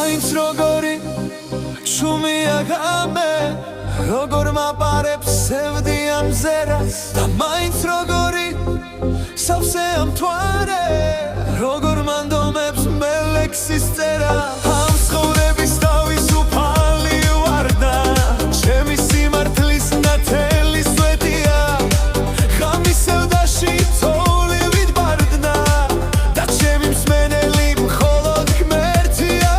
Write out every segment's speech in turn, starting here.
მაინც როგორი ჩუმია გამე როგორ მაპარებს სევდი ამ ზერას და მაინც როგორი სავსე ამ თვარე როგორ მანდომებს მელექსის წერა ამ ცხოვრების თავისუფალი ვარ და ჩემი სიმართლის ნათელი სვეტია ღამის სევდაში თოვლივით ბარდნა და ჩემი მსმენელი მხოლოდ ღმერთია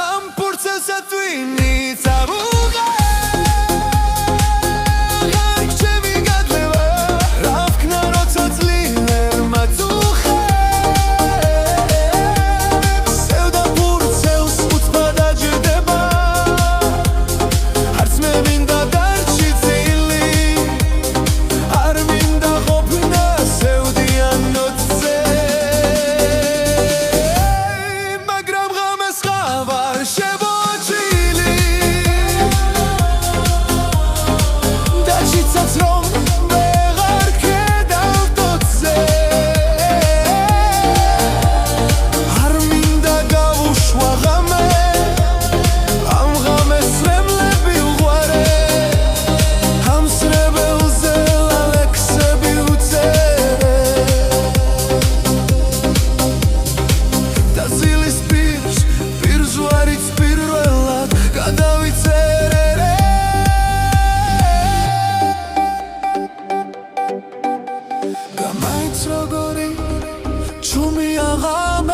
ამ ფურცელსა twini წავუღე Main trogori, chumi agame.